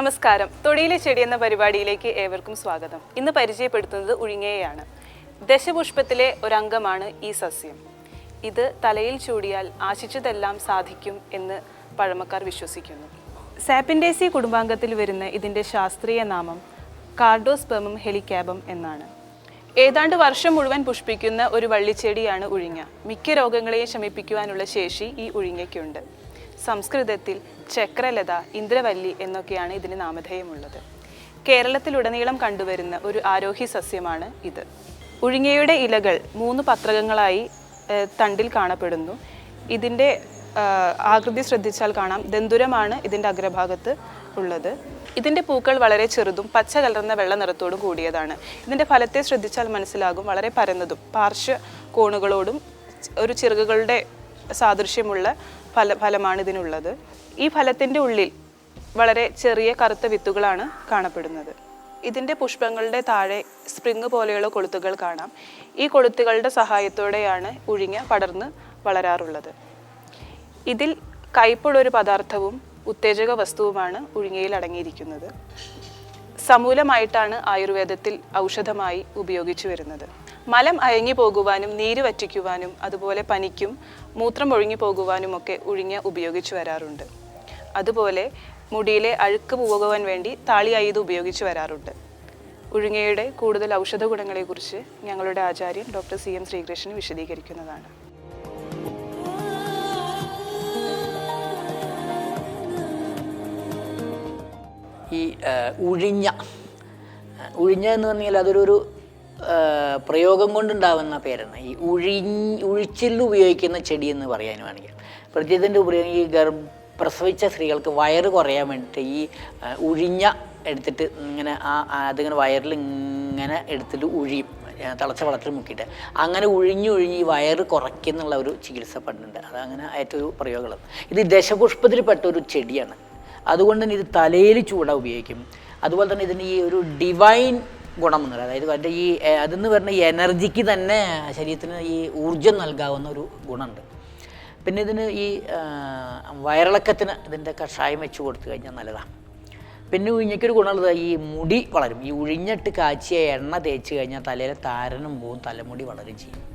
നമസ്കാരം. തൊടിയിലെ ചെടി എന്ന പരിപാടിയിലേക്ക് ഏവർക്കും സ്വാഗതം. ഇന്ന് പരിചയപ്പെടുത്തുന്നത് ഉഴിങ്ങയെയാണ്. ദശപുഷ്പത്തിലെ ഒരംഗമാണ് ഈ സസ്യം. ഇത് തലയിൽ ചൂടിയാൽ ആശിച്ചതെല്ലാം സാധിക്കും എന്ന് പഴമക്കാർ വിശ്വസിക്കുന്നു. സാപ്പിൻഡേസി കുടുംബാംഗത്തിൽ വരുന്ന ഇതിൻ്റെ ശാസ്ത്രീയ നാമം കാർഡോസ്പെർമം ഹെലിക്കാബം എന്നാണ്. ഏതാണ്ട് വർഷം മുഴുവൻ പുഷ്പിക്കുന്ന ഒരു വള്ളിച്ചെടിയാണ് ഉഴിങ്ങ. മിക്ക രോഗങ്ങളെയും ശമിപ്പിക്കുവാനുള്ള ശേഷി ഈ ഉഴിങ്ങയ്ക്കുണ്ട്. സംസ്കൃതത്തിൽ ചക്രലത, ഇന്ദ്രവല്ലി എന്നൊക്കെയാണ് ഇതിന് നാമധേയമുള്ളത്. കേരളത്തിലുടനീളം കണ്ടുവരുന്ന ഒരു ആരോഹി സസ്യമാണ് ഇത്. ഉഴിങ്ങയുടെ ഇലകൾ 3 പത്രകങ്ങളായി തണ്ടിൽ കാണപ്പെടുന്നു. ഇതിൻ്റെ ആകൃതി ശ്രദ്ധിച്ചാൽ കാണാം, ദന്തുരമാണ് ഇതിൻ്റെ അഗ്രഭാഗത്ത് ഉള്ളത്. ഇതിൻ്റെ പൂക്കൾ വളരെ ചെറുതും പച്ച കലർന്ന വെള്ള നിറത്തോടും കൂടിയതാണ്. ഇതിൻ്റെ ഫലത്തെ ശ്രദ്ധിച്ചാൽ മനസ്സിലാകും, വളരെ പരന്നതും പാർശ്വ കോണുകളോടും ഒരു ചിറകുകളുടെ സാദൃശ്യമുള്ള ഫലമാണ് ഇതിനുള്ളത്. ഈ ഫലത്തിൻ്റെ ഉള്ളിൽ വളരെ ചെറിയ കറുത്ത വിത്തുകളാണ് കാണപ്പെടുന്നത്. ഇതിൻ്റെ പുഷ്പങ്ങളുടെ താഴെ സ്പ്രിങ് പോലെയുള്ള കൊളുത്തുകൾ കാണാം. ഈ കൊളുത്തുകളുടെ സഹായത്തോടെയാണ് ഉഴിങ്ങ പടർന്ന് വളരാറുള്ളത്. ഇതിൽ കയ്പുള്ളൊരു പദാർത്ഥവും ഉത്തേജക വസ്തുവുമാണ് ഉഴിങ്ങയിൽ അടങ്ങിയിരിക്കുന്നത്. സമൂലമായിട്ടാണ് ആയുർവേദത്തിൽ ഔഷധമായി ഉപയോഗിച്ചു വരുന്നത്. മലം അയങ്ങി പോകുവാനും നീര് വറ്റിക്കുവാനും അതുപോലെ പനിക്കും മൂത്രം ഒഴുങ്ങി പോകുവാനുമൊക്കെ ഉഴിങ്ങ ഉപയോഗിച്ചു വരാറുണ്ട്. അതുപോലെ മുടിയിലെ അഴുക്ക് പോകുവാൻ വേണ്ടി താളിയായി ഇത് ഉപയോഗിച്ചു വരാറുണ്ട്. ഉഴിങ്ങയുടെ കൂടുതൽ ഔഷധ ഗുണങ്ങളെക്കുറിച്ച് ഞങ്ങളുടെ ആചാര്യൻ ഡോക്ടർ CM ശ്രീകൃഷ്ണൻ വിശദീകരിക്കുന്നതാണ്. ഈ ഉഴിഞ്ഞ എന്ന് പറഞ്ഞാൽ അതൊരു പ്രയോഗം കൊണ്ടുണ്ടാവുന്ന പേരാണ്. ഈ ഉഴിച്ചിൽ ഉപയോഗിക്കുന്ന ചെടി എന്ന് പറയാൻ വേണമെങ്കിൽ പ്രത്യേകത്തിൻ്റെ ഉപയോഗം ഈ പ്രസവിച്ച സ്ത്രീകൾക്ക് വയറ് കുറയാൻ വേണ്ടിയിട്ട് ഈ ഉഴിഞ്ഞ എടുത്തിട്ട് ഇങ്ങനെ അതിങ്ങനെ വയറിൽ ഇങ്ങനെ എടുത്തിട്ട് ഉഴിയും, തിളച്ച വെള്ളത്തിൽ മുക്കിയിട്ട് അങ്ങനെ ഉഴിഞ്ഞ് ഈ വയറ് കുറയ്ക്കുന്നുള്ള ഒരു ചികിത്സ പണ്ടുണ്ട്. അതങ്ങനെ ഏറ്റവും പ്രയോഗമുള്ളത്. ഇത് ദശപുഷ്പത്തിൽപ്പെട്ട ഒരു ചെടിയാണ്. അതുകൊണ്ട് തന്നെ ഇത് തലയിൽ ചൂട ഉപയോഗിക്കും. അതുപോലെ തന്നെ ഇതിന് ഈ ഒരു ഡിവൈൻ ഗുണം എന്ന് പറയുന്നത്, അതായത് ഈ അതെന്ന് പറഞ്ഞ എനർജിക്ക് തന്നെ ശരീരത്തിന് ഈ ഊർജം നൽകാവുന്ന ഒരു ഗുണമുണ്ട്. പിന്നെ ഇതിന് ഈ വയറിളക്കത്തിന് ഇതിൻ്റെ കഷായം വെച്ച് കൊടുത്തു കഴിഞ്ഞാൽ നല്ലതാണ്. പിന്നെ ഉഴിഞ്ഞയ്ക്കൊരു ഗുണമുള്ളത്, ഈ മുടി വളരും. ഈ ഉഴിഞ്ഞിട്ട് കാച്ചിയ എണ്ണ തേച്ച് കഴിഞ്ഞാൽ തലയിലെ താരനും പോവും, തലമുടി വളരും ചെയ്യും.